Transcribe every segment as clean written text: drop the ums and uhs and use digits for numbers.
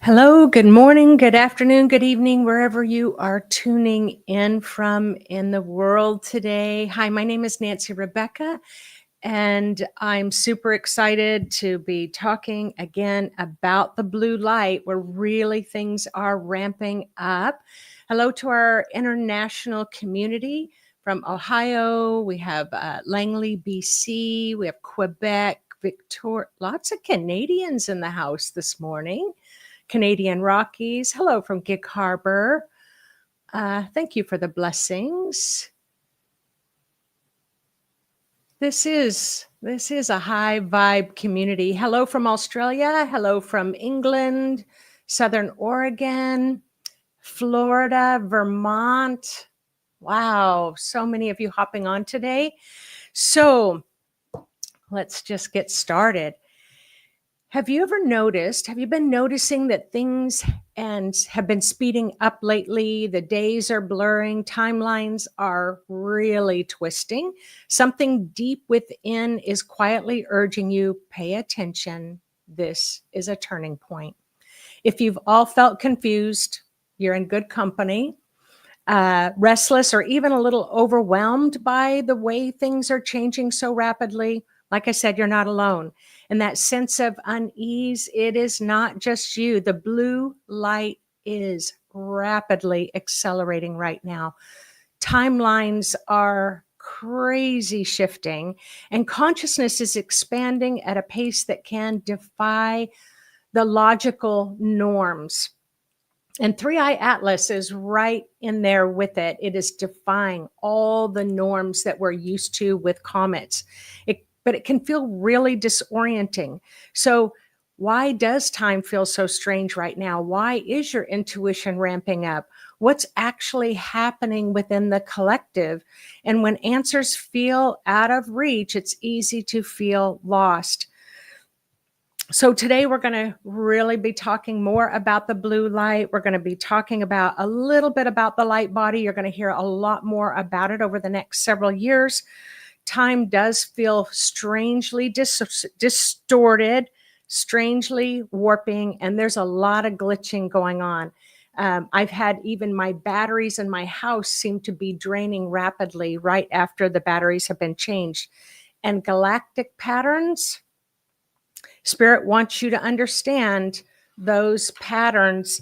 Hello, good morning, good afternoon, good evening, wherever you are tuning in from in the world today. Hi, my name is Nancy Rebecca, and I'm super excited to be talking again about the blue light, where really things are ramping up. Hello to our international community from Ohio. We have Langley, BC. We have Quebec, Victoria. Lots of Canadians in the house this morning. Canadian Rockies. Hello from Gig Harbor. Thank you for the blessings. This is a high vibe community. Hello from Australia. Hello from England, Southern Oregon, Florida, Vermont. Wow, so many of you hopping on today. So let's just get started. Have you been noticing that things have been speeding up lately? The days are blurring, timelines are really twisting. Something deep within is quietly urging you, pay attention. This is a turning point. If you've all felt confused, you're in good company. Restless or even a little overwhelmed by the way things are changing so rapidly, like I said, you're not alone. And that sense of unease, it is not just you. The blue light is rapidly accelerating right now. Timelines are crazy shifting, and consciousness is expanding at a pace that can defy the logical norms. And 3i Atlas is right in there with it. It is defying all the norms that we're used to with comets. But it can feel really disorienting. So why does time feel so strange right now? Why is your intuition ramping up? What's actually happening within the collective? And when answers feel out of reach, it's easy to feel lost. So today we're going to really be talking more about the blue light. We're going to be talking about a little bit about the light body. You're going to hear a lot more about it over the next several years. Time does feel strangely distorted, strangely warping, and there's a lot of glitching going on. I've had even my batteries in my house seem to be draining rapidly right after the batteries have been changed. And galactic patterns, Spirit wants you to understand those patterns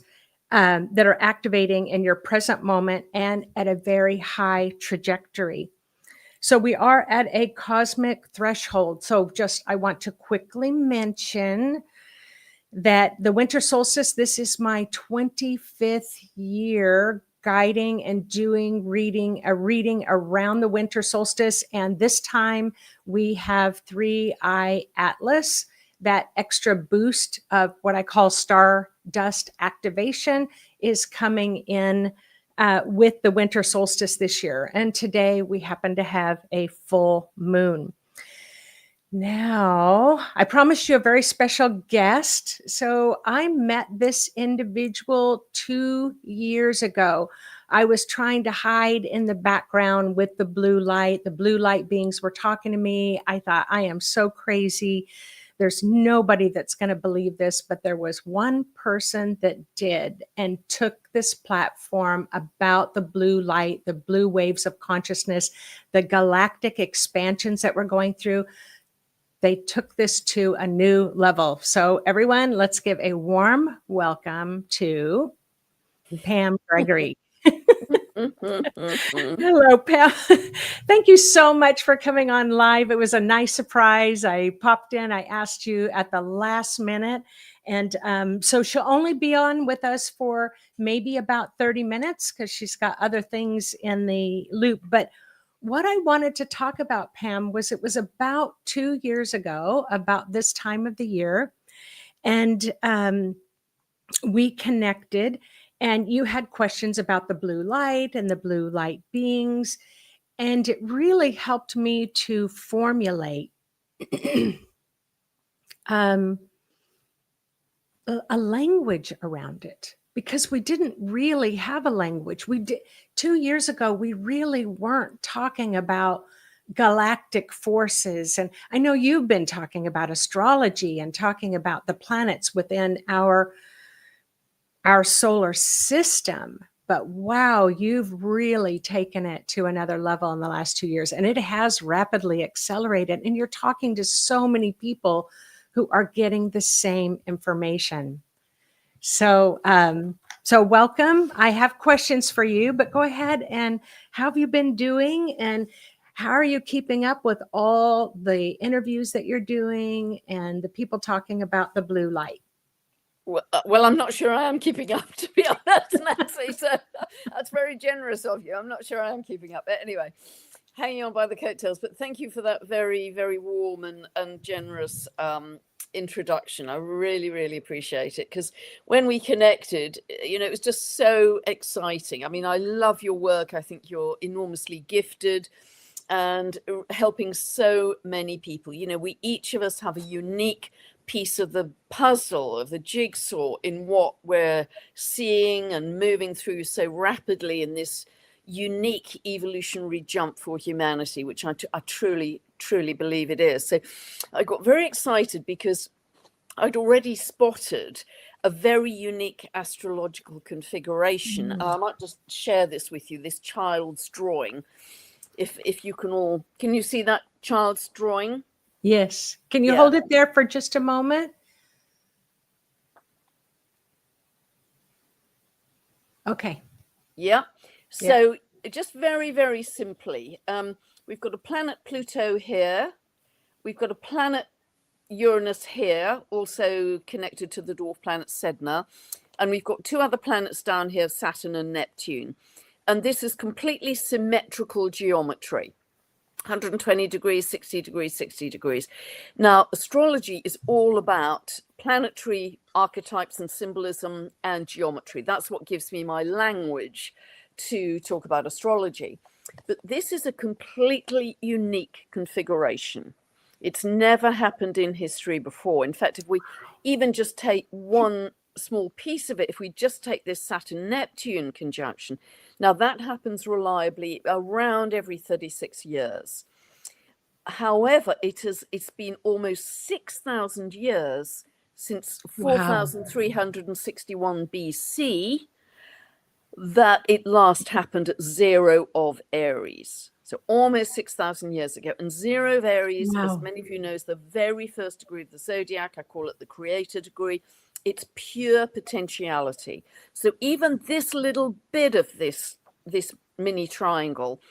that are activating in your present moment and at a very high trajectory. So we are at a cosmic threshold. So I want to quickly mention that the winter solstice, this is my 25th year guiding and doing a reading around the winter solstice. And this time we have 3i Atlas, that extra boost of what I call stardust activation is coming in with the winter solstice this year. And today we happen to have a full moon. Now, I promised you a very special guest. So I met this individual 2 years ago. I was trying to hide in the background with the blue light. The blue light beings were talking to me. I thought, I am so crazy. There's nobody that's going to believe this, but there was one person that did and took this platform about the blue light, the blue waves of consciousness, the galactic expansions that we're going through. They took this to a new level. So everyone, let's give a warm welcome to Pam Gregory. Hello, Pam. Thank you so much for coming on live. It was a nice surprise. I popped in, I asked you at the last minute. And so she'll only be on with us for maybe about 30 minutes because she's got other things in the loop. But what I wanted to talk about, Pam, was it was about 2 years ago, about this time of the year. And we connected. And you had questions about the blue light and the blue light beings. And it really helped me to formulate a language around it, because we didn't really have a language. 2 years ago, we really weren't talking about galactic forces. And I know you've been talking about astrology and talking about the planets within our our solar system. But wow, you've really taken it to another level in the last 2 years, and it has rapidly accelerated. And you're talking to so many people who are getting the same information. So, so welcome. I have questions for you, but go ahead. And how have you been doing? And how are you keeping up with all the interviews that you're doing and the people talking about the blue light? Well, I'm not sure I am keeping up, to be honest, Nancy. So that's very generous of you. I'm not sure I am keeping up. But anyway, hanging on by the coattails. But thank you for that very, very warm and generous introduction. I really, really appreciate it, because when we connected, it was just so exciting. I mean, I love your work. I think you're enormously gifted and helping so many people. We each of us have a unique piece of the puzzle, of the jigsaw, in what we're seeing and moving through so rapidly in this unique evolutionary jump for humanity, which I truly, truly believe it is. So I got very excited because I'd already spotted a very unique astrological configuration. I might just share this with you, this child's drawing. If you can you see that child's drawing? Yes. Can you hold it there for just a moment? Okay. Yeah. So just very, very simply, we've got a planet Pluto here. We've got a planet Uranus here, also connected to the dwarf planet Sedna. And we've got two other planets down here, Saturn and Neptune. And this is completely symmetrical geometry. 120 degrees, 60 degrees, 60 degrees. Now, astrology is all about planetary archetypes and symbolism and geometry. That's what gives me my language to talk about astrology. But this is a completely unique configuration. It's never happened in history before. In fact, if we even just take one small piece of it, if we just take this Saturn-Neptune conjunction, now that happens reliably around every 36 years. However, it's been almost 6,000 years since 4,361 BC that it last happened at 0 of Aries. So almost 6,000 years ago. And 0 of Aries, as many of you know, is the very first degree of the zodiac. I call it the creator degree. It's pure potentiality. So even this little bit of this mini triangle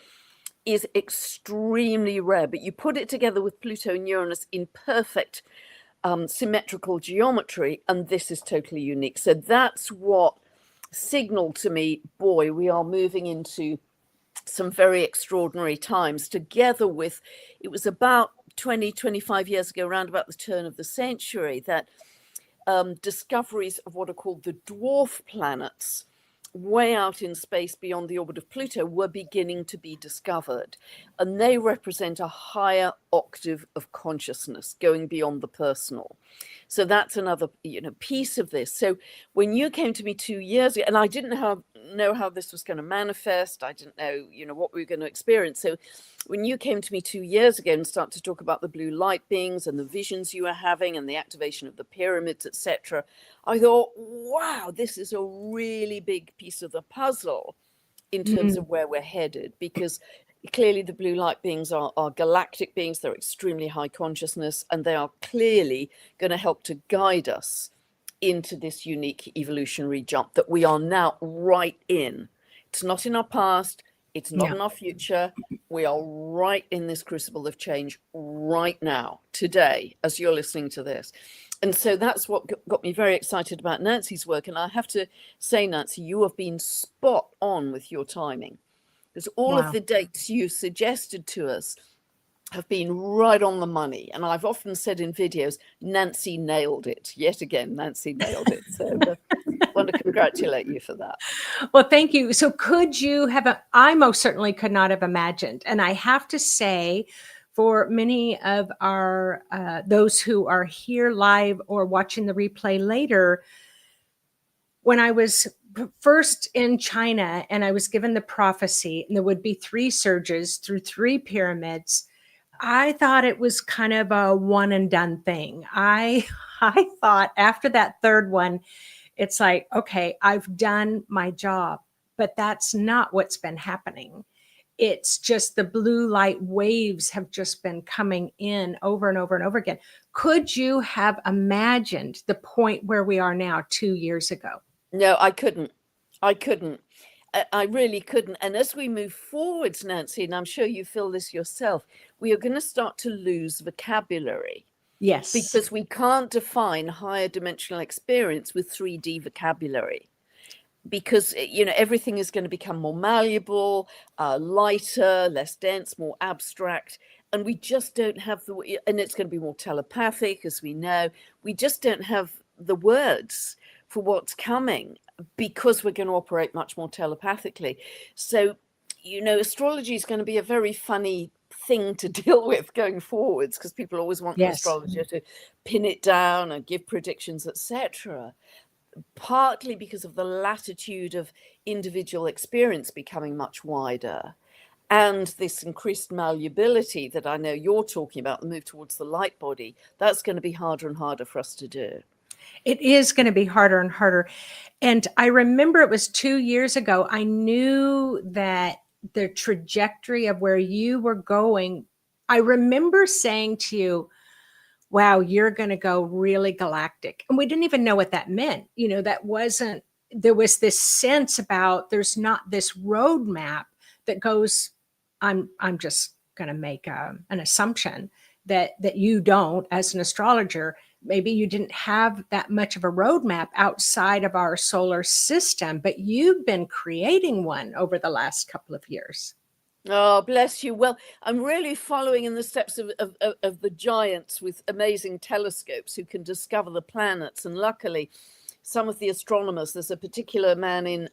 is extremely rare, but you put it together with Pluto and Uranus in perfect symmetrical geometry, and this is totally unique. So that's what signaled to me, boy, we are moving into some very extraordinary times, together with, it was about 25 years ago, around about the turn of the century, that discoveries of what are called the dwarf planets way out in space beyond the orbit of Pluto were beginning to be discovered. And they represent a higher octave of consciousness going beyond the personal. So that's another piece of this. So when you came to me 2 years ago, and I didn't know how this was going to manifest, I didn't know what we were going to experience. So when you came to me 2 years ago and started to talk about the blue light beings and the visions you were having and the activation of the pyramids, etc., I thought, wow, this is a really big piece of the puzzle in terms of where we're headed, because clearly the blue light beings are galactic beings. They're extremely high consciousness, and they are clearly going to help to guide us into this unique evolutionary jump that we are now right in. It's not in our past. It's not in our future. We are right in this crucible of change right now, today, as you're listening to this. And so that's what got me very excited about Nancy's work. And I have to say, Nancy, you have been spot on with your timing, because all of the dates you suggested to us have been right on the money. And I've often said in videos, Nancy nailed it. Yet again, Nancy nailed it. So I want to congratulate you for that. Well, thank you. So could you have, I most certainly could not have imagined. And I have to say, for many of our, those who are here live or watching the replay later, when I was first in China and I was given the prophecy, and there would be 3 surges through 3 pyramids, I thought it was kind of a one and done thing. I thought after that third one, It's like, okay, I've done my job, but that's not what's been happening. It's just the blue light waves have just been coming in over and over and over again. Could you have imagined the point where we are now 2 years ago? No, I couldn't. I couldn't. I really couldn't. And as we move forwards, Nancy, and I'm sure you feel this yourself, we are going to start to lose vocabulary Yes. because we can't define higher dimensional experience with 3D vocabulary. Because everything is going to become more malleable, lighter, less dense, more abstract, and we just don't have and it's going to be more telepathic, as we know. We just don't have the words for what's coming because we're going to operate much more telepathically. So, astrology is going to be a very funny thing to deal with going forwards because people always want the astrologer to pin it down and give predictions, etc. Partly because of the latitude of individual experience becoming much wider, and this increased malleability that I know you're talking about, the move towards the light body, that's going to be harder and harder for us to do. It is going to be harder and harder. And I remember it was 2 years ago, I knew that the trajectory of where you were going, I remember saying to you, wow, you're going to go really galactic. And we didn't even know what that meant. There was this sense about there's not this roadmap that goes, I'm just going to make an assumption that you don't, as an astrologer, maybe you didn't have that much of a roadmap outside of our solar system, but you've been creating one over the last couple of years. Oh, bless you. Well, I'm really following in the steps of the giants with amazing telescopes who can discover the planets. And luckily, some of the astronomers, there's a particular man in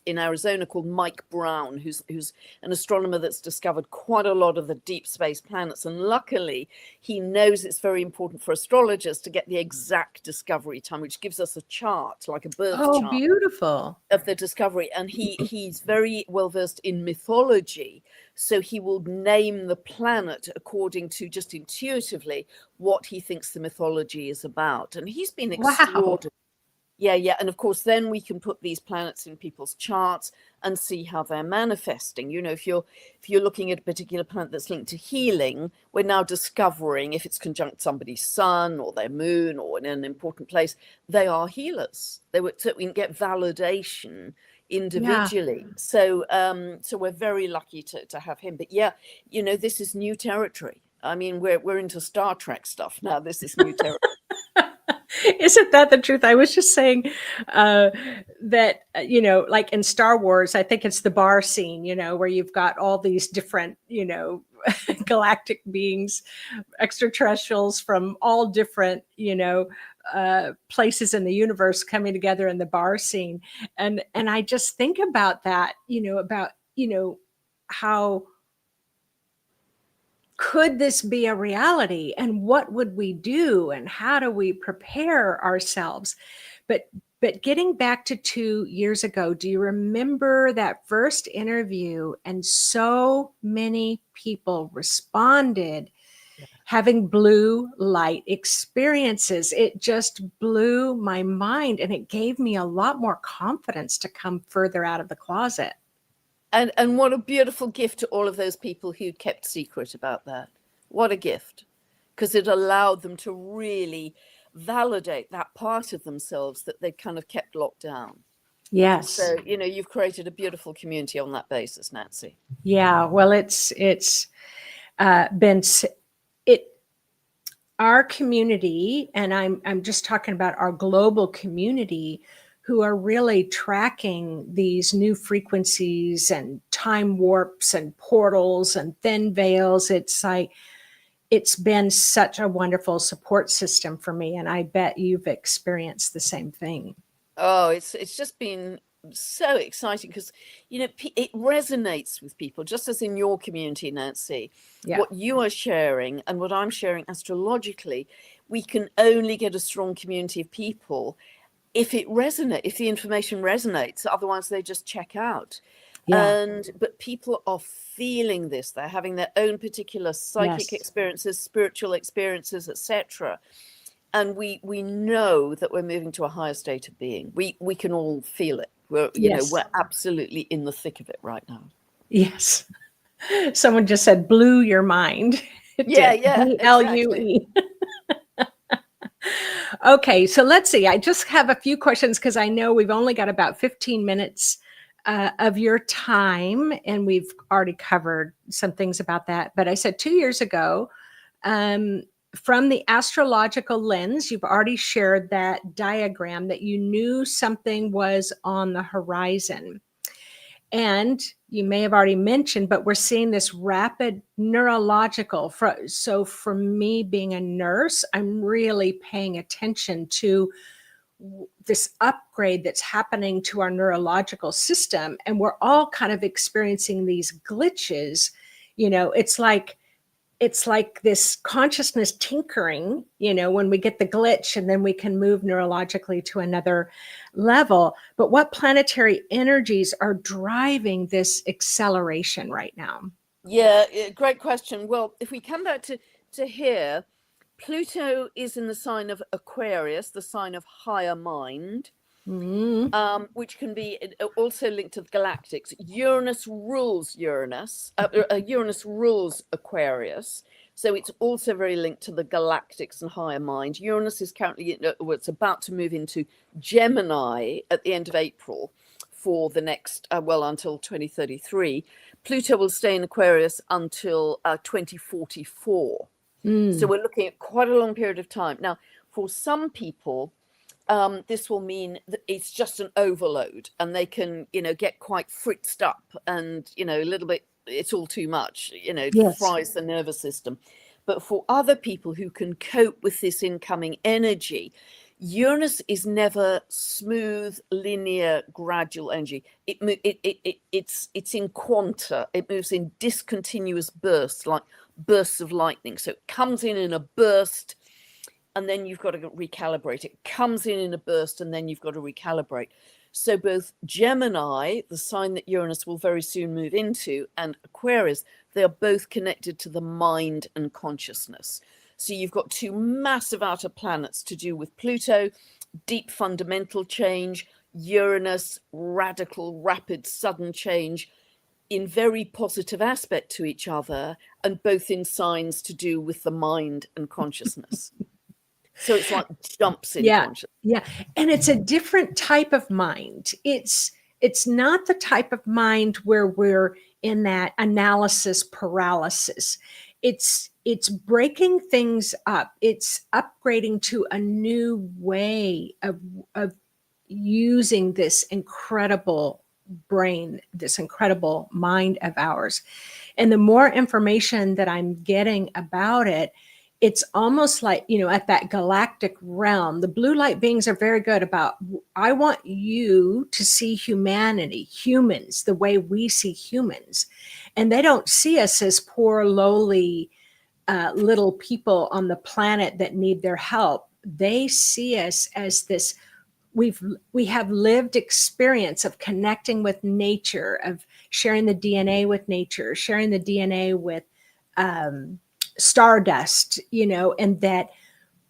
Arizona called Mike Brown, who's an astronomer that's discovered quite a lot of the deep space planets. And luckily, he knows it's very important for astrologers to get the exact discovery time, which gives us a chart, like a birth chart. Oh, beautiful. Of the discovery. And he's very well versed in mythology. So he will name the planet according to, just intuitively, what he thinks the mythology is about. And he's been extraordinary. Yeah. And of course, then we can put these planets in people's charts and see how they're manifesting. If you're looking at a particular planet that's linked to healing, we're now discovering if it's conjunct somebody's sun or their moon or in an important place, they are healers. So we can get validation individually. Yeah. So we're very lucky to have him. But this is new territory. I mean, we're into Star Trek stuff now. This is new territory. Isn't that the truth? I was just saying that, like in Star Wars, I think it's the bar scene, where you've got all these different, galactic beings, extraterrestrials from all different, places in the universe coming together in the bar scene. And I just think about that, how could this be a reality, and what would we do, and how do we prepare ourselves? But getting back to 2 years ago, do you remember that first interview? And so many people responded having blue light experiences. It just blew my mind, and it gave me a lot more confidence to come further out of the closet. And what a beautiful gift to all of those people who kept secret about that. What a gift. Because it allowed them to really validate that part of themselves that they kind of kept locked down. Yes. So, you've created a beautiful community on that basis, Nancy. Yeah, well, it's been our community, and I'm just talking about our global community, who are really tracking these new frequencies and time warps and portals and thin veils. It's like, it's been such a wonderful support system for me. And I bet you've experienced the same thing. Oh, it's just been so exciting because, it resonates with people, just as in your community, Nancy. Yeah. What you are sharing and what I'm sharing astrologically, we can only get a strong community of people if the information resonates. Otherwise they just check out. Yeah. But people are feeling this. They're having their own particular psychic experiences, spiritual experiences, etc. and we know that we're moving to a higher state of being. We can all feel it. We're Yes. we're absolutely in the thick of it right now. Yes. Someone just said blew your mind. It Yeah, did. yeah, BLUE. Okay, so let's see. I just have a few questions because I know we've only got about 15 minutes of your time, and we've already covered some things about that. But I said 2 years ago, from the astrological lens, you've already shared that diagram that you knew something was on the horizon. And you may have already mentioned, but we're seeing this rapid neurological. So for me being a nurse, I'm really paying attention to this upgrade that's happening to our neurological system. And we're all kind of experiencing these glitches. It's like this consciousness tinkering, when we get the glitch and then we can move neurologically to another level. But what planetary energies are driving this acceleration right now? Yeah, great question. Well, if we come back to here, Pluto is in the sign of Aquarius, the sign of higher mind, which can be also linked to the galactics. Uranus rules Uranus rules Aquarius, so it's also very linked to the galactics and higher mind. Uranus is currently, it's about to move into Gemini at the end of April for the next, until 2033. Pluto will stay in Aquarius until 2044. So we're looking at quite a long period of time. Now, for some people, this will mean that it's just an overload and they can, get quite fritzed up and, a little bit, it's all too much, it Yes. fries the nervous system. But for other people who can cope with this incoming energy, Uranus is never smooth, linear, gradual energy. It's in quanta. It moves in discontinuous bursts, like bursts of lightning. So it comes in a burst, and then you've got to recalibrate. It comes in a burst, and then you've got to recalibrate. So both Gemini, the sign that Uranus will very soon move into, and Aquarius, they are both connected to the mind and consciousness. So you've got two massive outer planets to do with Pluto, deep fundamental change, Uranus, radical, rapid, sudden change, in very positive aspect to each other, and both in signs to do with the mind and consciousness. So it's like jumps in consciousness. Yeah. And it's a different type of mind. It's not the type of mind where we're in that analysis paralysis. It's breaking things up. It's upgrading to a new way of using this incredible brain, this incredible mind of ours. And the more information that I'm getting about it, it's almost like, at that galactic realm, the blue light beings are very good about, I want you to see humanity, humans, the way we see humans. And they don't see us as poor, lowly, little people on the planet that need their help. They see us as this, we have lived experience of connecting with nature, of sharing the DNA with nature, sharing the DNA with stardust, and that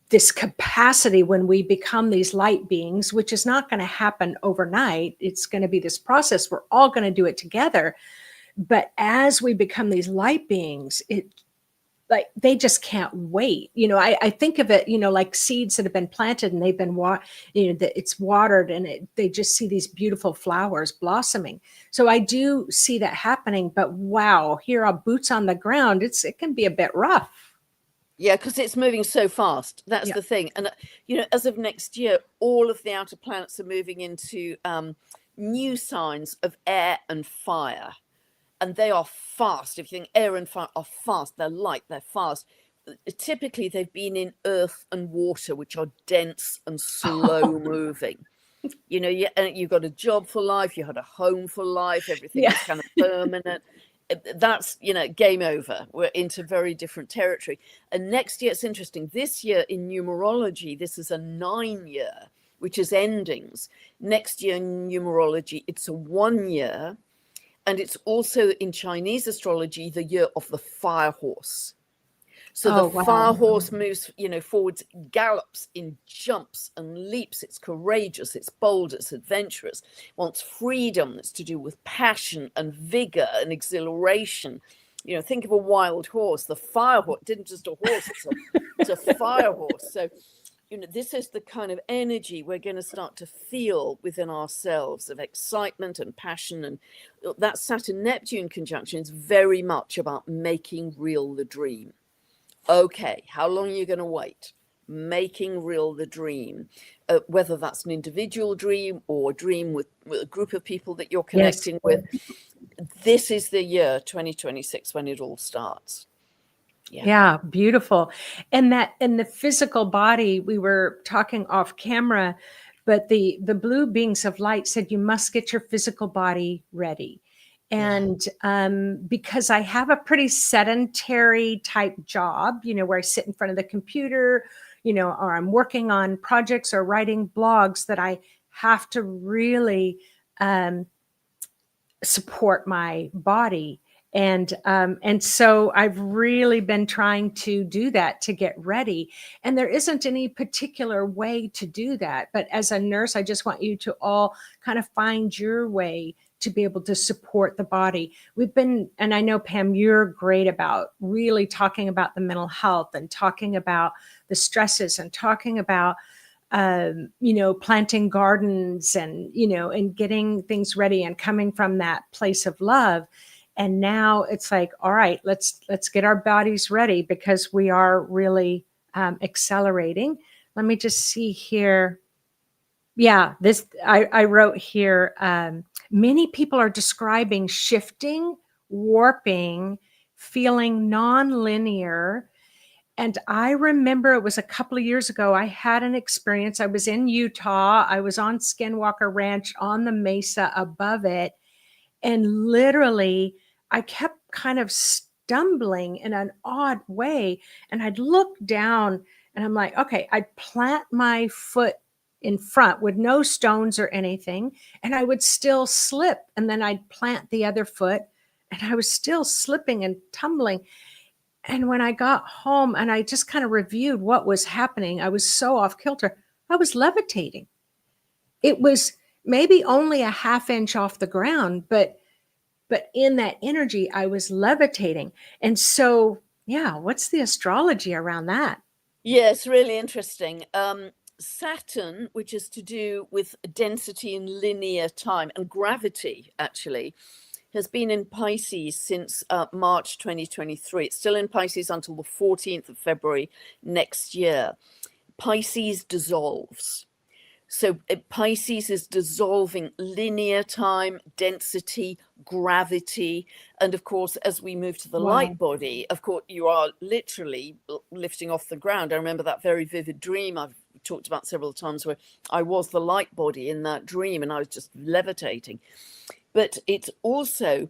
this capacity when we become these light beings, which is not going to happen overnight. It's going to be this process. We're all going to do it together. But as we become these light beings, they just can't wait. I think of it, like seeds that have been planted and they've been, that it's watered and they just see these beautiful flowers blossoming. So I do see that happening, but wow, here are boots on the ground. It can be a bit rough. Yeah, because it's moving so fast. That's the thing. And, as of next year, all of the outer planets are moving into new signs of air and fire. And they are fast. If you think air and fire are fast, they're light, they're fast. Typically, they've been in earth and water, which are dense and slow moving. You've got a job for life, you had a home for life, everything is kind of permanent. That's, game over. We're into very different territory. And next year, it's interesting. This year in numerology, this is a 9-year, which is endings. Next year in numerology, it's a 1 year. And it's also in Chinese astrology, the year of the fire horse. So Oh, the wow. fire horse moves, forwards, gallops in jumps and leaps. It's courageous, it's bold, it's adventurous. It wants freedom that's to do with passion and vigor and exhilaration. Think of a wild horse. The fire horse didn't just a horse, it's a fire horse. So, this is the kind of energy we're going to start to feel within ourselves of excitement and passion. And that Saturn-Neptune conjunction is very much about making real the dream. Okay, how long are you going to wait? Making real the dream, whether that's an individual dream or a dream with a group of people that you're connecting with. This is the year 2026 when it all starts. Yeah, beautiful. And that in the physical body, we were talking off camera, but the blue beings of light said you must get your physical body ready. And because I have a pretty sedentary type job, where I sit in front of the computer, or I'm working on projects or writing blogs, that I have to really support my body. And so I've really been trying to do that to get ready. And there isn't any particular way to do that. But as a nurse, I just want you to all kind of find your way to be able to support the body. And I know, Pam, you're great about really talking about the mental health and talking about the stresses and talking about planting gardens and, and getting things ready and coming from that place of love. And now it's like, all right, let's get our bodies ready, because we are really accelerating. Let me just see here. Yeah, I wrote here, many people are describing shifting, warping, feeling non-linear. And I remember it was a couple of years ago, I had an experience. I was in Utah. I was on Skinwalker Ranch on the mesa above it. And literally, I kept kind of stumbling in an odd way. And I'd look down and I'm like, okay, I'd plant my foot in front with no stones or anything, and I would still slip. And then I'd plant the other foot and I was still slipping and tumbling. And when I got home and I just kind of reviewed what was happening, I was so off kilter. I was levitating. It was maybe only a half inch off the ground, but in that energy, I was levitating. And so, yeah, what's the astrology around that? Yes, really interesting. Saturn, which is to do with density in linear time and gravity, actually, has been in Pisces since March 2023. It's still in Pisces until the 14th of February next year. Pisces dissolves. So Pisces is dissolving linear time, density, gravity. And of course, as we move to the light body, of course, you are literally lifting off the ground. I remember that very vivid dream I've talked about several times, where I was the light body in that dream and I was just levitating. But it's also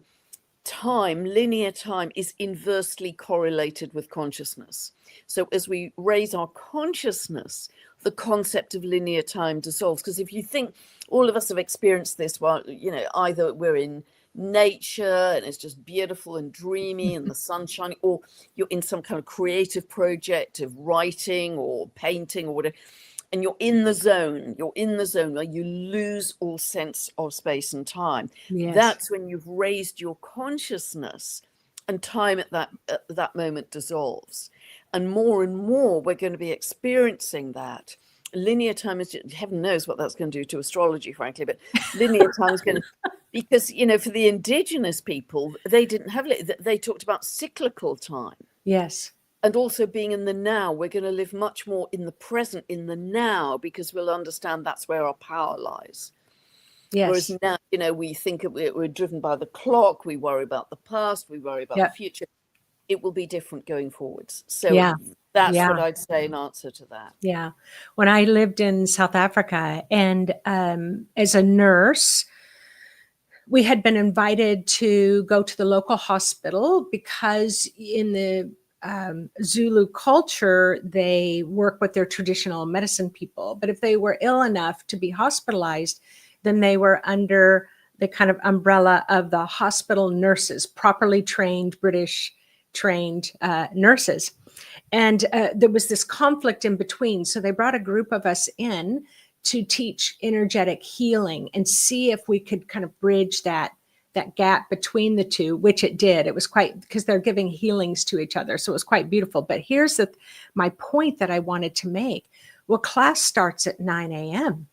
time, linear time is inversely correlated with consciousness. So as we raise our consciousness, the concept of linear time dissolves. Because if you think, all of us have experienced this while, either we're in nature and it's just beautiful and dreamy and the sun shining, or you're in some kind of creative project of writing or painting or whatever, and you're in the zone where you lose all sense of space and time. Yes. That's when you've raised your consciousness, and time at that moment dissolves. And more we're going to be experiencing that. Linear time is, heaven knows what that's going to do to astrology, frankly, but linear time is going to, because, for the indigenous people, they didn't have it. They talked about cyclical time. Yes. And also being in the now. We're going to live much more in the present, in the now, because we'll understand that's where our power lies. Yes. Whereas now, we think we're driven by the clock. We worry about the past. We worry about the future. It will be different going forwards. So that's what I'd say in answer to that. Yeah. When I lived in South Africa, and as a nurse, we had been invited to go to the local hospital, because in the Zulu culture, they work with their traditional medicine people. But if they were ill enough to be hospitalized, then they were under the kind of umbrella of the hospital nurses, properly trained, British trained nurses. And there was this conflict in between. So they brought a group of us in to teach energetic healing and see if we could kind of bridge that gap between the two, which it did. It was quite, because they're giving healings to each other. So it was quite beautiful. But here's my point that I wanted to make. Well, class starts at 9 a.m.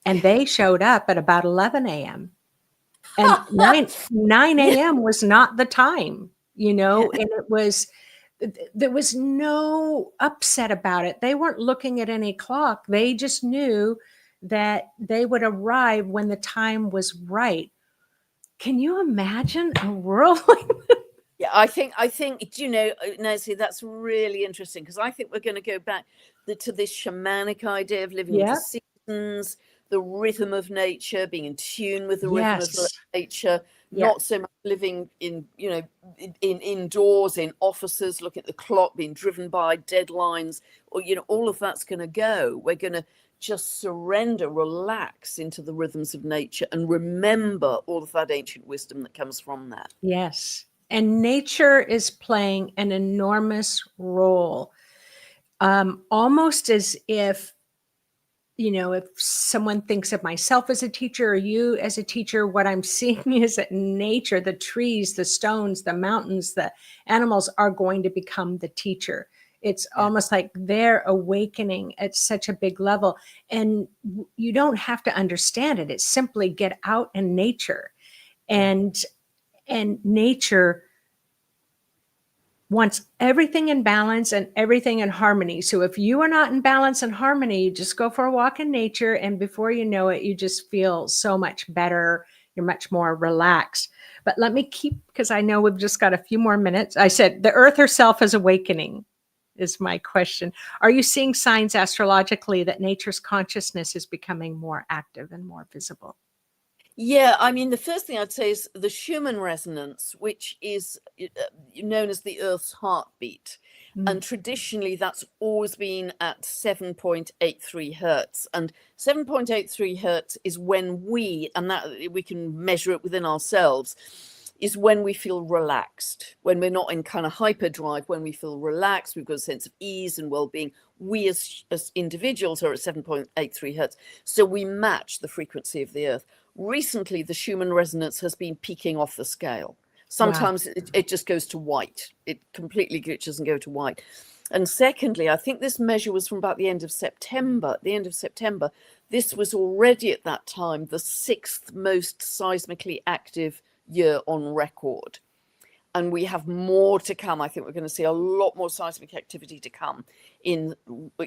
and they showed up at about 11 a.m. And 9 a.m. was not the time, and there was no upset about it. They weren't looking at any clock. They just knew that they would arrive when the time was right. Can you imagine a world like that? Yeah, I think, Nancy, that's really interesting, because I think we're going to go back to this shamanic idea of living into seasons, the rhythm of nature, being in tune with the rhythm of nature, not so much living in indoors, in offices, looking at the clock, being driven by deadlines, or, all of that's going to go. We're going to just surrender, relax into the rhythms of nature, and remember all of that ancient wisdom that comes from that. Yes. And nature is playing an enormous role, almost as if, if someone thinks of myself as a teacher or you as a teacher, what I'm seeing is that nature, the trees, the stones, the mountains, the animals are going to become the teacher. It's almost like they're awakening at such a big level. And you don't have to understand it. It's simply get out in nature. And nature wants everything in balance and everything in harmony. So if you are not in balance and harmony, you just go for a walk in nature, and before you know it, you just feel so much better. You're much more relaxed. But let me because I know we've just got a few more minutes. I said the earth herself is awakening is my question. Are you seeing signs astrologically that nature's consciousness is becoming more active and more visible? Yeah, I mean, the first thing I'd say is the Schumann resonance, which is known as the Earth's heartbeat. And traditionally, that's always been at 7.83 hertz. And 7.83 hertz is when and that we can measure it within ourselves, is when we feel relaxed, when we're not in kind of hyperdrive, when we feel relaxed, we've got a sense of ease and well-being. We as individuals are at 7.83 hertz. So we match the frequency of the Earth. Recently, the Schumann resonance has been peaking off the scale. Sometimes it just goes to white. It completely glitches and go to white. And secondly, I think this measure was from about the end of September. At the end of September, this was already at that time the 6th most seismically active year on record. And we have more to come. I think we're going to see a lot more seismic activity to come in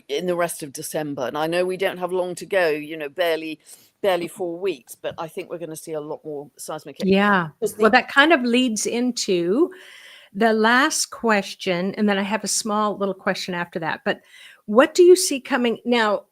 the rest of December. And I know we don't have long to go, barely 4 weeks, but I think we're going to see a lot more seismic activity. Yeah. Well, that kind of leads into the last question. And then I have a small little question after that. But what do you see coming now?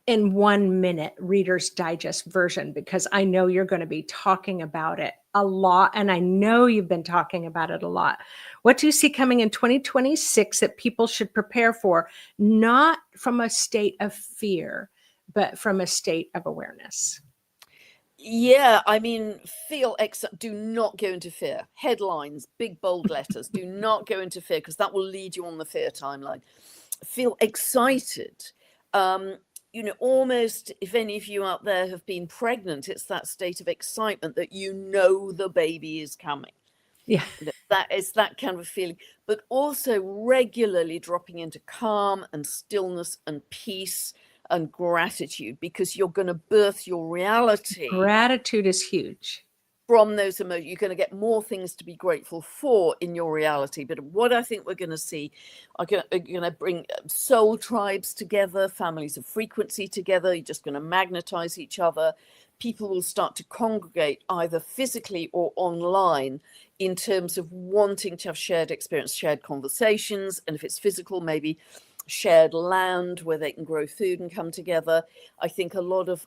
In 1 minute, Reader's Digest version, because I know you're going to be talking about it a lot, and I know you've been talking about it a lot. What do you see coming in 2026 that people should prepare for, not from a state of fear, but from a state of awareness? Yeah, I mean, do not go into fear. Headlines, big bold letters, do not go into fear, because that will lead you on the fear timeline. Feel excited. Almost, if any of you out there have been pregnant, it's that state of excitement that the baby is coming. Yeah. That is that kind of a feeling, but also regularly dropping into calm and stillness and peace and gratitude, because you're going to birth your reality. Gratitude is huge. From those emotions, you're going to get more things to be grateful for in your reality. But what I think we're going to see are going to bring soul tribes together, families of frequency together. You're just going to magnetize each other. People will start to congregate either physically or online in terms of wanting to have shared experience, shared conversations. And if it's physical, maybe shared land where they can grow food and come together. I think a lot of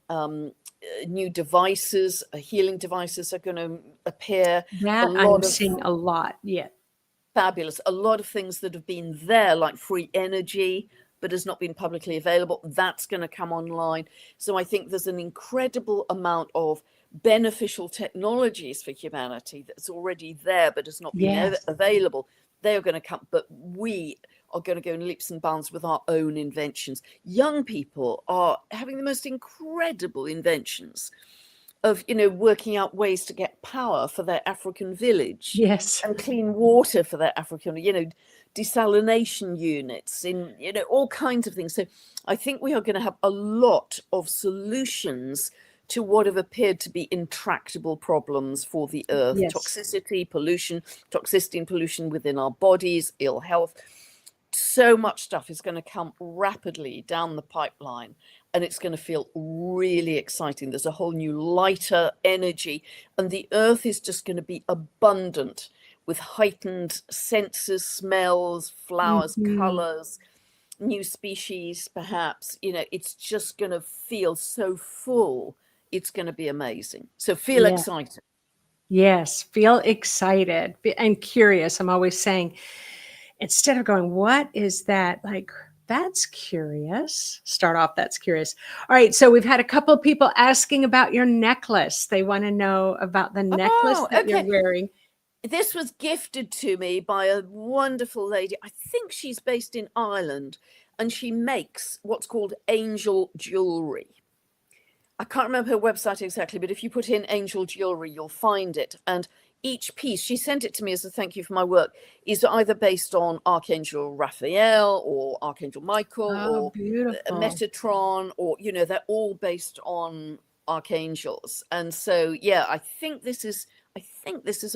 new devices, healing devices are going to appear. That I'm seeing a lot. Yeah. Fabulous. A lot of things that have been there, like free energy, but has not been publicly available, that's going to come online. So I think there's an incredible amount of beneficial technologies for humanity that's already there, but has not been available. They are going to come, but we are going to go in leaps and bounds with our own inventions. Young people are having the most incredible inventions of, working out ways to get power for their African village Yes. and clean water for their African, desalination units, in, all kinds of things. So I think we are going to have a lot of solutions to what have appeared to be intractable problems for the earth. Yes. Toxicity, pollution, toxicity and pollution within our bodies, ill health. So much stuff is going to come rapidly down the pipeline, and it's going to feel really exciting. There's a whole new lighter energy, and the earth is just going to be abundant with heightened senses, smells, flowers, colors, new species, perhaps. It's just going to feel so full. It's going to be amazing. So feel excited. Yes, feel excited and curious. I'm always saying, instead of going, what is that? Like, that's curious. Start off, that's curious. All right. So we've had a couple of people asking about your necklace. They want to know about the necklace that you're wearing. This was gifted to me by a wonderful lady. I think she's based in Ireland, and she makes what's called angel jewelry. I can't remember her website exactly, but if you put in angel jewelry, you'll find it. And each piece, she sent it to me as a thank you for my work, is either based on Archangel Raphael or Archangel Michael or Metatron, or, they're all based on archangels. And so, yeah, I think this is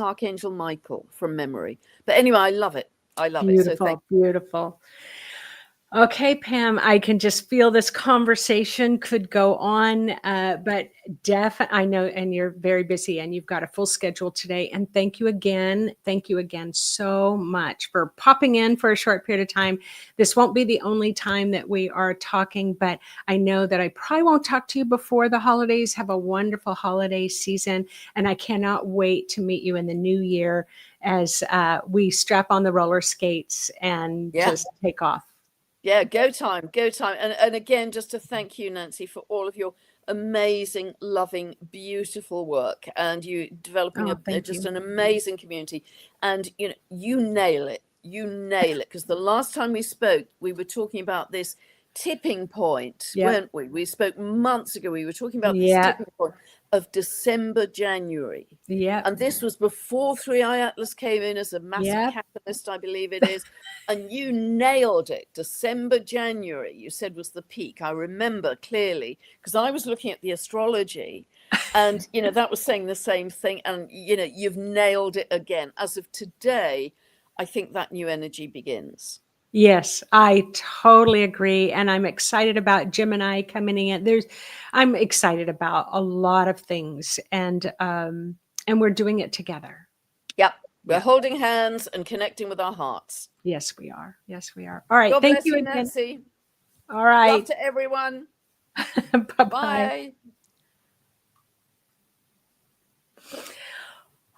Archangel Michael from memory. But anyway, I love it. I love it. So thank you. Beautiful. Okay, Pam, I can just feel this conversation could go on, but I know, and you're very busy and you've got a full schedule today. And thank you again. Thank you again so much for popping in for a short period of time. This won't be the only time that we are talking, but I know that I probably won't talk to you before the holidays. Have a wonderful holiday season. And I cannot wait to meet you in the new year as we strap on the roller skates and just take off. Yeah, go time. And again, just to thank you, Nancy, for all of your amazing, loving, beautiful work, and you developing just an amazing community. And you nail it. Because the last time we spoke, we were talking about this tipping point, weren't we? We spoke months ago. We were talking about this tipping point of December, January. Yeah. And this was before 3i Atlas came in as a massive catalyst, I believe it is. And you nailed it. December, January, you said, was the peak. I remember clearly, because I was looking at the astrology, and that was saying the same thing. And you've nailed it again. As of today, I think that new energy begins. Yes, I totally agree. And I'm excited about Gemini coming in. I'm excited about a lot of things, and we're doing it together. Yep. We're holding hands and connecting with our hearts. Yes, we are. All right. God Thank bless you, Nancy. All right. Love to everyone. Bye-bye. Bye.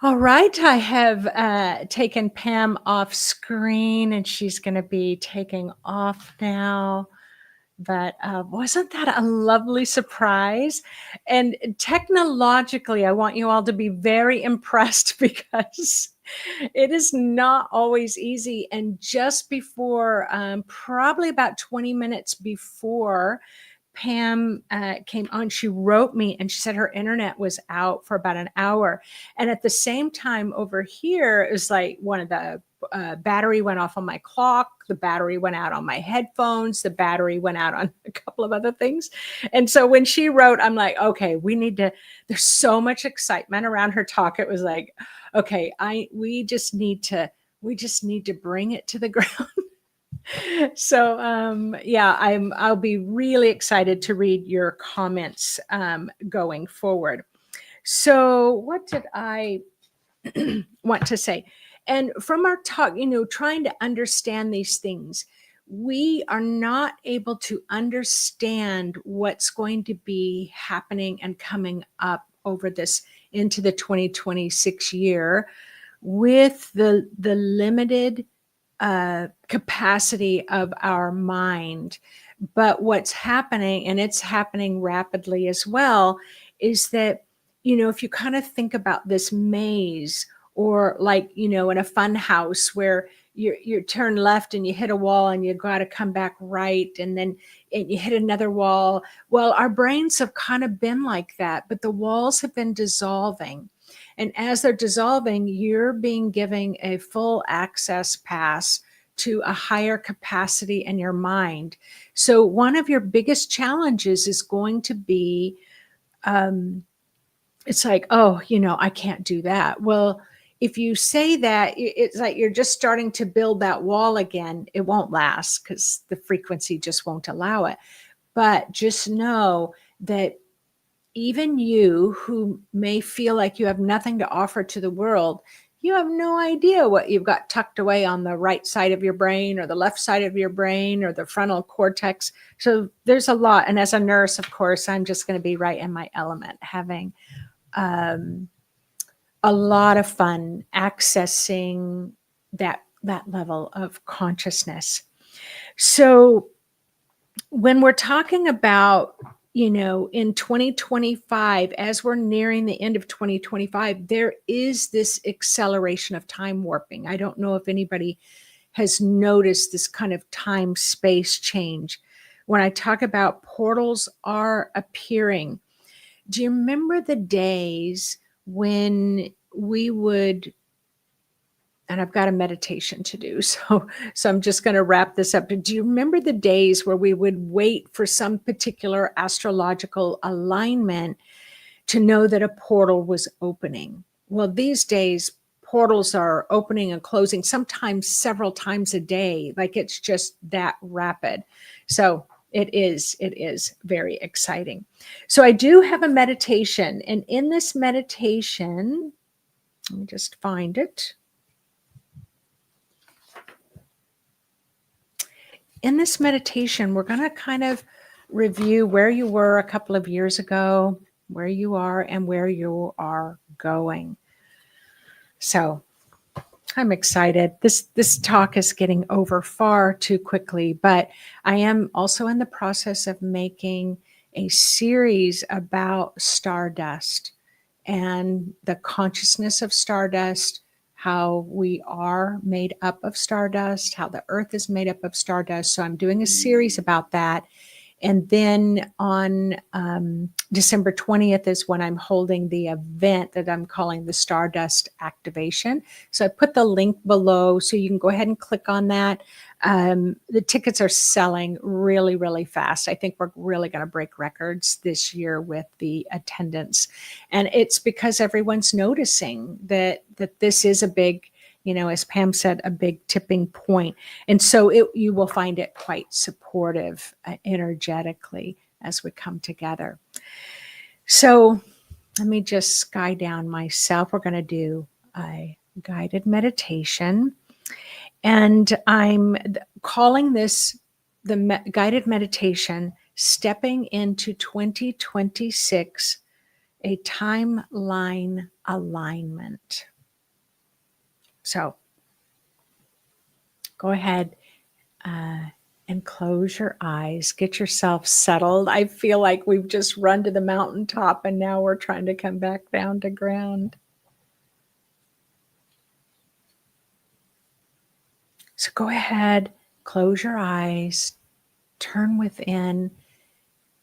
All right, I have taken Pam off screen, and she's going to be taking off now. But wasn't that a lovely surprise? And technologically, I want you all to be very impressed, because it is not always easy. And just before, probably about 20 minutes before Pam came on, she wrote me and she said her internet was out for about an hour. And at the same time over here, it was like one of the battery went off on my clock. The battery went out on my headphones. The battery went out on a couple of other things. And so when she wrote, I'm like, okay, there's so much excitement around her talk. It was like, okay, we just need to bring it to the ground. So I'll be really excited to read your comments going forward. So what did I want to say? And from our talk, trying to understand these things, we are not able to understand what's going to be happening and coming up over this into the 2026 year with the limited capacity of our mind. But what's happening, and it's happening rapidly as well, is that, if you kind of think about this maze, or like, in a fun house where you turn left and you hit a wall and you got to come back right, and then you hit another wall. Well, our brains have kind of been like that, but the walls have been dissolving. And as they're dissolving, you're being given a full access pass to a higher capacity in your mind. So one of your biggest challenges is going to be, it's like, oh, I can't do that. Well, if you say that, it's like you're just starting to build that wall again. It won't last because the frequency just won't allow it. But just know that even you who may feel like you have nothing to offer to the world, you have no idea what you've got tucked away on the right side of your brain or the left side of your brain or the frontal cortex. So there's a lot. And as a nurse, of course, I'm just going to be right in my element, having a lot of fun accessing that level of consciousness. So when we're talking about, in 2025, as we're nearing the end of 2025, there is this acceleration of time warping. I don't know if anybody has noticed this kind of time space change. When I talk about portals are appearing, do you remember the days when we would, and I've got a meditation to do, so I'm just going to wrap this up. Do you remember the days where we would wait for some particular astrological alignment to know that a portal was opening? Well, these days, portals are opening and closing sometimes several times a day. Like, it's just that rapid. So it is very exciting. So I do have a meditation, and in this meditation, let me just find it. In this meditation, we're going to kind of review where you were a couple of years ago, where you are, and where you are going. So I'm excited. This talk is getting over far too quickly, but I am also in the process of making a series about stardust and the consciousness of stardust, how we are made up of stardust, how the earth is made up of stardust. So I'm doing a series about that. And then on December 20th is when I'm holding the event that I'm calling the Stardust Activation. So I put the link below so you can go ahead and click on that. The tickets are selling really, really fast. I think we're really going to break records this year with the attendance. And it's because everyone's noticing that this is a big, as Pam said, a big tipping point. And so you will find it quite supportive energetically as we come together. So let me just sky down myself. We're going to do a guided meditation. And I'm calling this the guided meditation, Stepping into 2026, a timeline alignment. So go ahead and close your eyes. Get yourself settled. I feel like we've just run to the mountaintop and now we're trying to come back down to ground. So go ahead, close your eyes, turn within.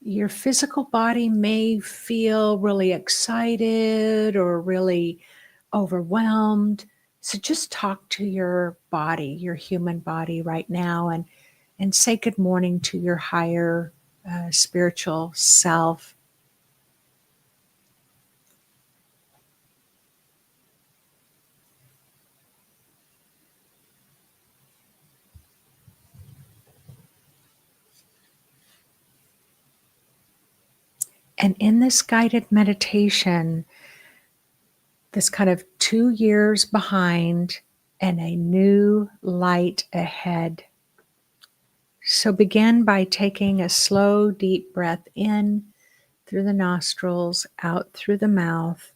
Your physical body may feel really excited or really overwhelmed. So just talk to your body, your human body right now, and say good morning to your higher spiritual self. And in this guided meditation, this kind of 2 years behind and a new light ahead. So begin by taking a slow, deep breath in through the nostrils, out through the mouth,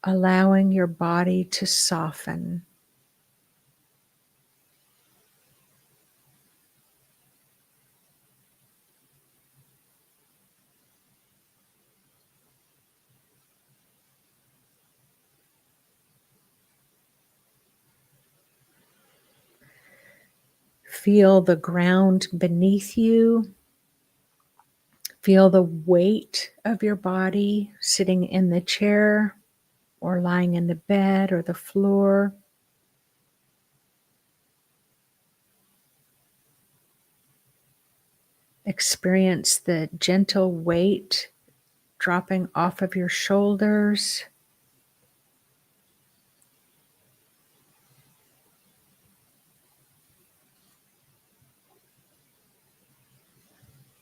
allowing your body to soften. Feel the ground beneath you. Feel the weight of your body sitting in the chair or lying in the bed or the floor. Experience the gentle weight dropping off of your shoulders.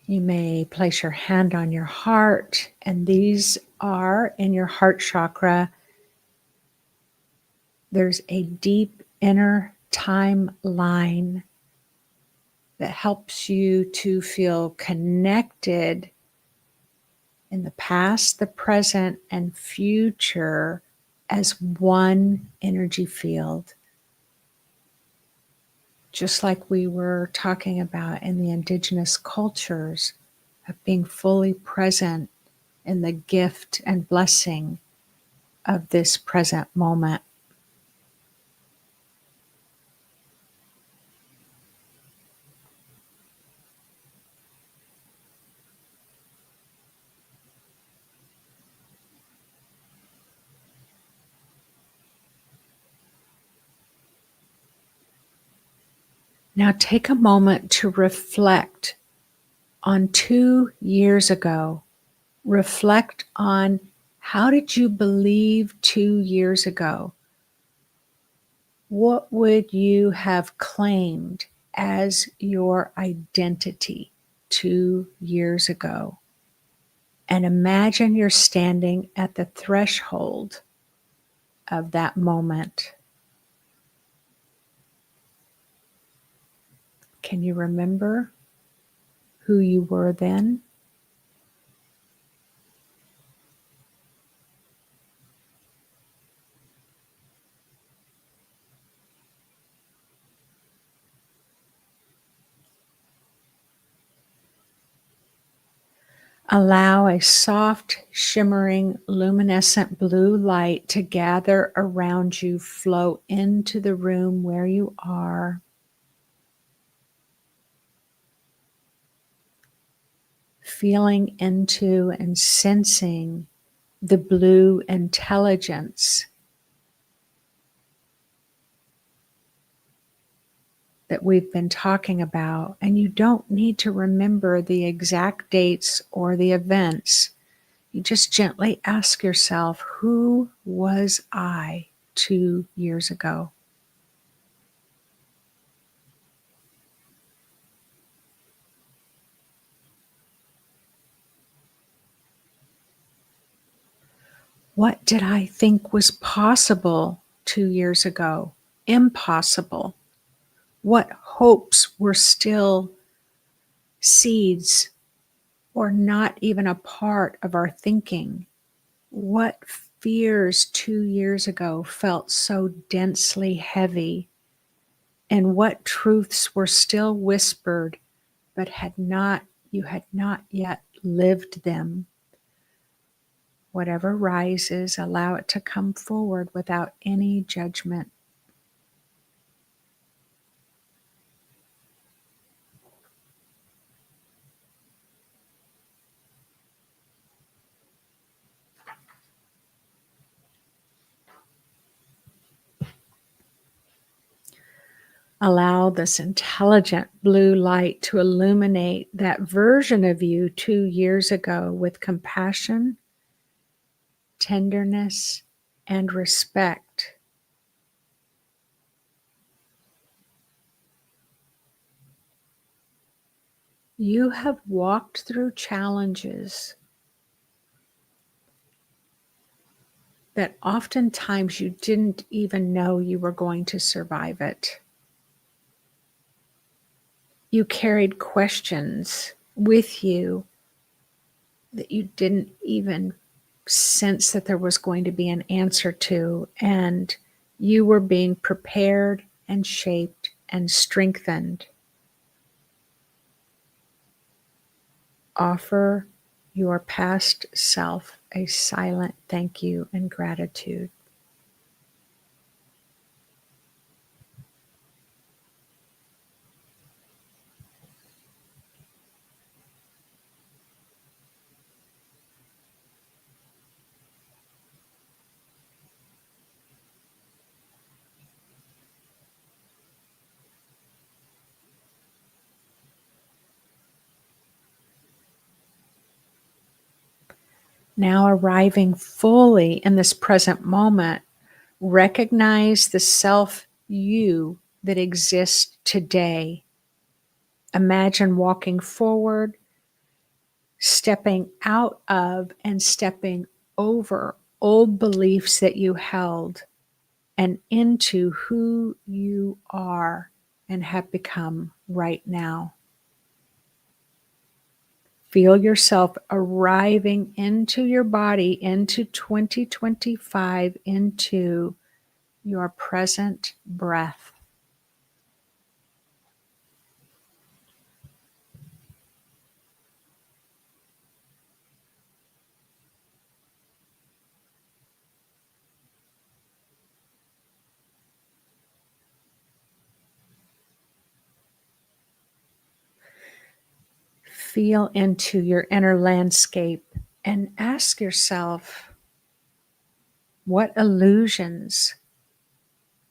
You may place your hand on your heart, and these are in your heart chakra. There's a deep inner timeline that helps you to feel connected in the past, the present, and future as one energy field. Just like we were talking about in the indigenous cultures, of being fully present in the gift and blessing of this present moment. Now take a moment to reflect on 2 years ago. Reflect on, how did you believe 2 years ago? What would you have claimed as your identity 2 years ago? And imagine you're standing at the threshold of that moment. Can you remember who you were then? Allow a soft, shimmering, luminescent blue light to gather around you, flow into the room where you are. Feeling into and sensing the blue intelligence that we've been talking about. And you don't need to remember the exact dates or the events. You just gently ask yourself, who was I 2 years ago? What did I think was possible 2 years ago? Impossible. What hopes were still seeds or not even a part of our thinking? What fears 2 years ago felt so densely heavy? And what truths were still whispered but you had not yet lived them? Whatever rises, allow it to come forward without any judgment. Allow this intelligent blue light to illuminate that version of you 2 years ago with compassion, tenderness, and respect. You have walked through challenges that oftentimes you didn't even know you were going to survive it. You carried questions with you that you didn't even sense that there was going to be an answer to, and you were being prepared and shaped and strengthened. Offer your past self a silent thank you and gratitude. Now arriving fully in this present moment, recognize the self you that exists today. Imagine walking forward, stepping out of and stepping over old beliefs that you held and into who you are and have become right now. Feel yourself arriving into your body, into 2025, into your present breath. Feel into your inner landscape and ask yourself, what illusions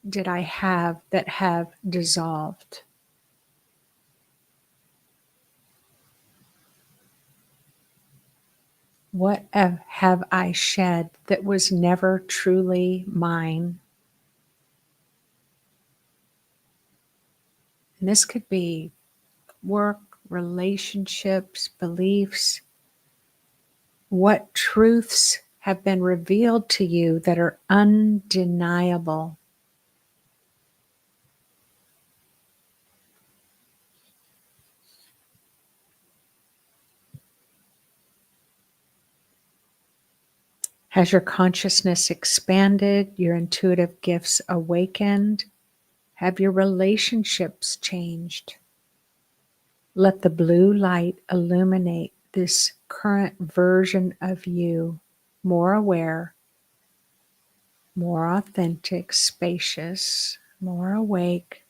did I have that have dissolved? What have I shed that was never truly mine? And this could be work, relationships, beliefs. What truths have been revealed to you that are undeniable? Has your consciousness expanded? Your intuitive gifts awakened? Have your relationships changed? Let the blue light illuminate this current version of you, more aware, more authentic, spacious, more awake.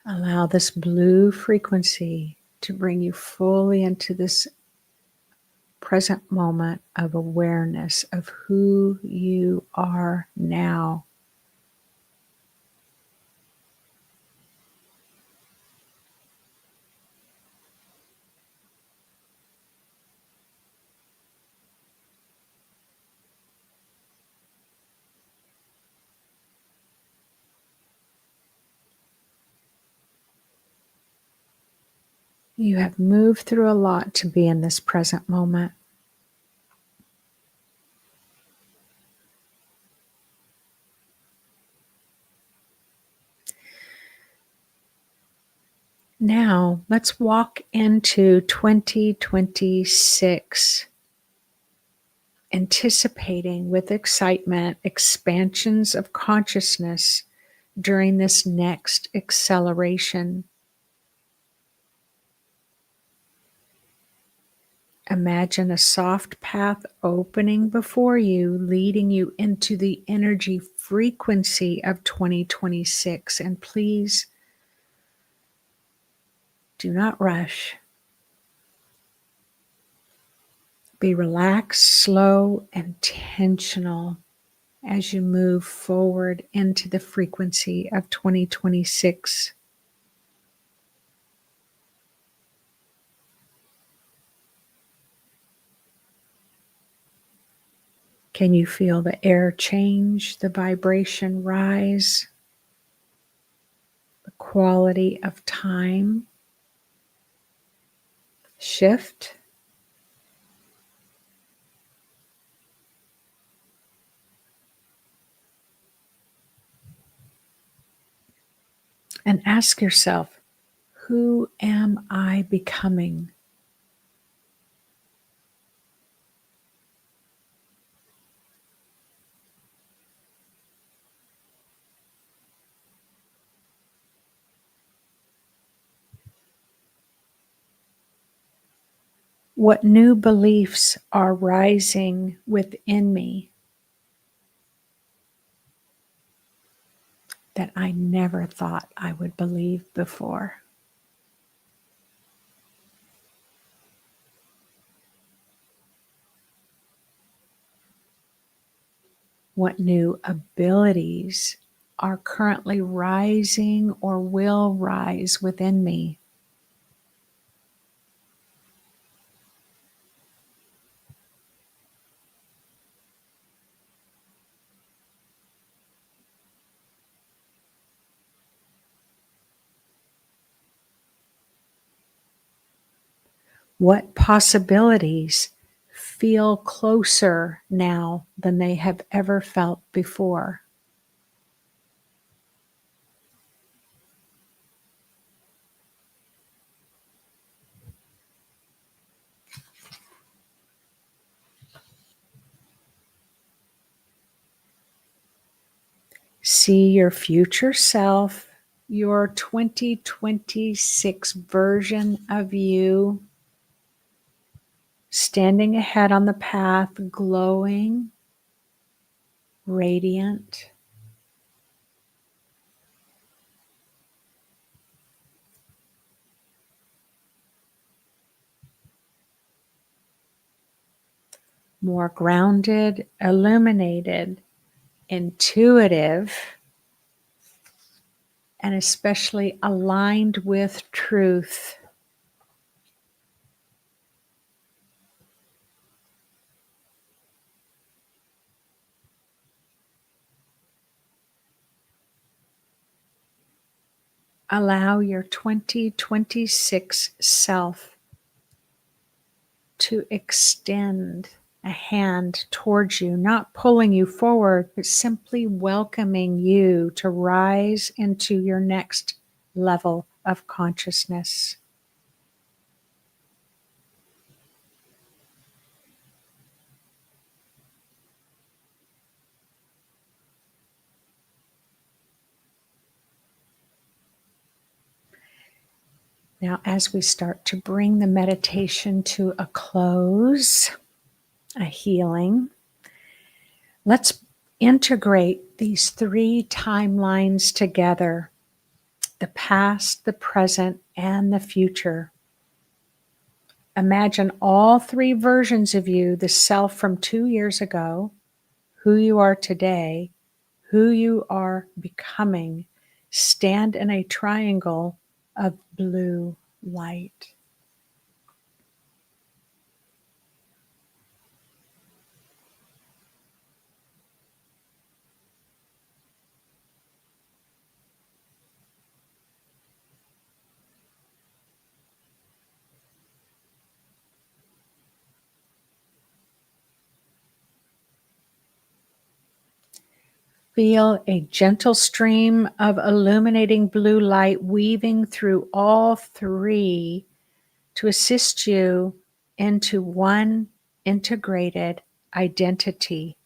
Allow this blue frequency to bring you fully into this present moment of awareness of who you are now. You have moved through a lot to be in this present moment. Now, let's walk into 2026, anticipating with excitement expansions of consciousness during this next acceleration. Imagine a soft path opening before you, leading you into the energy frequency of 2026. And please do not rush. Be relaxed, slow, intentional as you move forward into the frequency of 2026. Can you feel the air change, the vibration rise, the quality of time shift? And ask yourself, who am I becoming? What new beliefs are rising within me that I never thought I would believe before? What new abilities are currently rising or will rise within me. What possibilities feel closer now than they have ever felt before? See your future self, your 2026 version of you, standing ahead on the path, glowing, radiant. More grounded, illuminated, intuitive, and especially aligned with truth. Allow your 2026 self to extend a hand towards you, not pulling you forward, but simply welcoming you to rise into your next level of consciousness. Now, as we start to bring the meditation to a close, a healing, let's integrate these three timelines together: the past, the present, and the future. Imagine all three versions of you, the self from 2 years ago, who you are today, who you are becoming, stand in a triangle of blue light. Feel a gentle stream of illuminating blue light weaving through all three to assist you into one integrated identity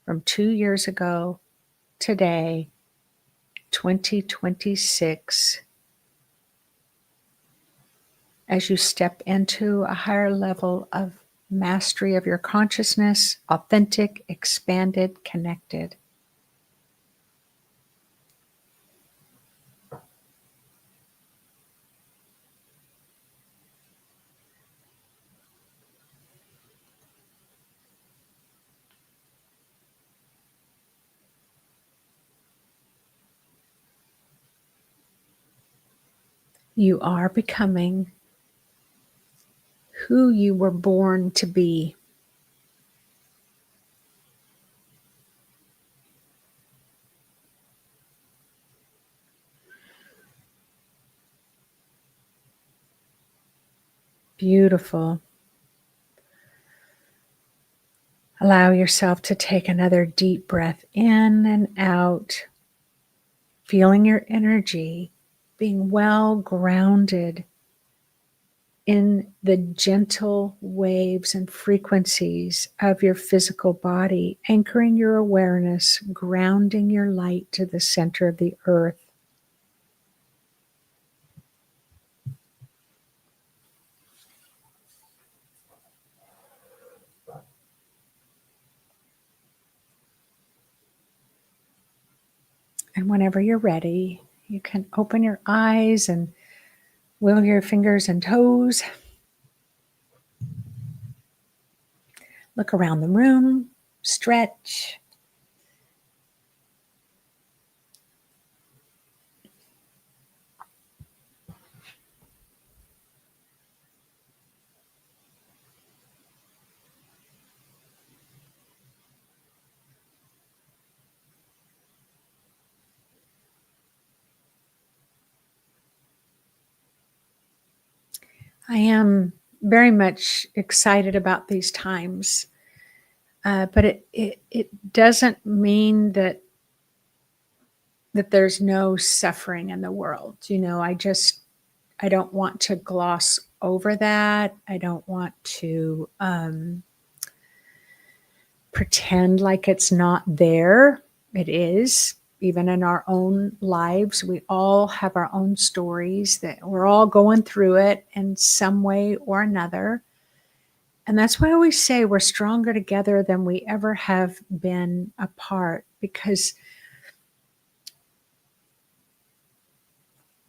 from 2 years ago, today, 2026. As you step into a higher level of mastery of your consciousness, authentic, expanded, connected. You are becoming who you were born to be. Beautiful. Allow yourself to take another deep breath in and out, feeling your energy being well grounded in the gentle waves and frequencies of your physical body, anchoring your awareness, grounding your light to the center of the earth. And whenever you're ready, you can open your eyes and wiggle your fingers and toes. Look around the room, stretch. I am very much excited about these times, but it doesn't mean that there's no suffering in the world. I don't want to gloss over that. I don't want to pretend like it's not there. It is. Even in our own lives, we all have our own stories that we're all going through it in some way or another. And that's why I always say we're stronger together than we ever have been apart, because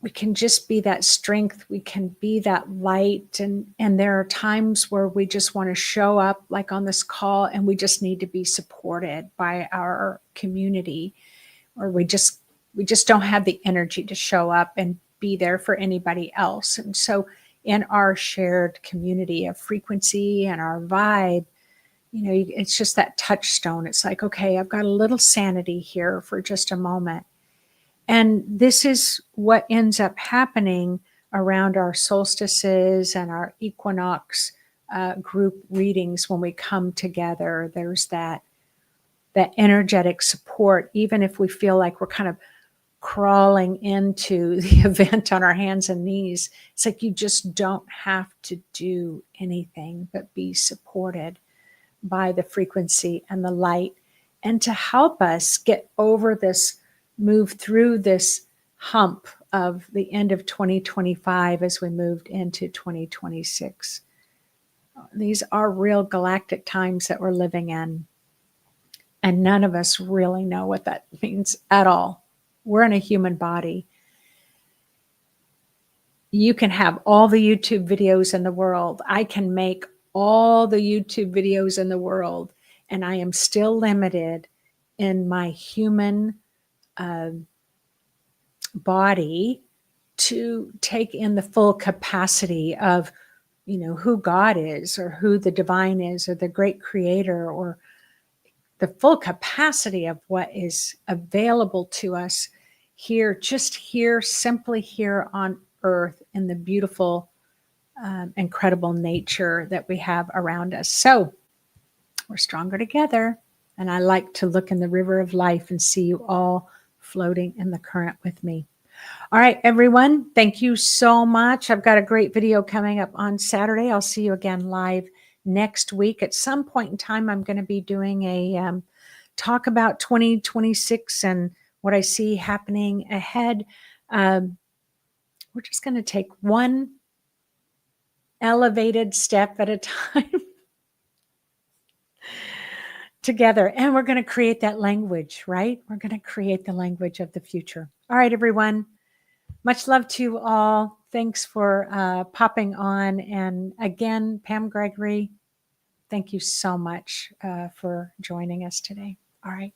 we can just be that strength. We can be that light. And there are times where we just want to show up, like on this call, and we just need to be supported by our community, or we just don't have the energy to show up and be there for anybody else. And so in our shared community of frequency and our vibe, it's just that touchstone. It's like, okay, I've got a little sanity here for just a moment. And this is what ends up happening around our solstices and our equinox group readings. When we come together, there's that energetic support, even if we feel like we're kind of crawling into the event on our hands and knees. It's like you just don't have to do anything but be supported by the frequency and the light, and to help us get over this, move through this hump of the end of 2025 as we moved into 2026. These are real galactic times that we're living in, and none of us really know what that means at all. We're in a human body. You can have all the YouTube videos in the world. I can make all the YouTube videos in the world, and I am still limited in my human body to take in the full capacity of, who God is, or who the divine is, or the great creator, or the full capacity of what is available to us here, just here, simply here on earth, in the beautiful, incredible nature that we have around us. So we're stronger together. And I like to look in the river of life and see you all floating in the current with me. All right, everyone, thank you so much. I've got a great video coming up on Saturday. I'll see you again live next week. At some point in time, I'm going to be doing a talk about 2026 and what I see happening ahead. We're just going to take one elevated step at a time together. And we're going to create that language, right? We're going to create the language of the future. All right, everyone. Much love to you all. Thanks for popping on. And again, Pam Gregory, thank you so much for joining us today. All right.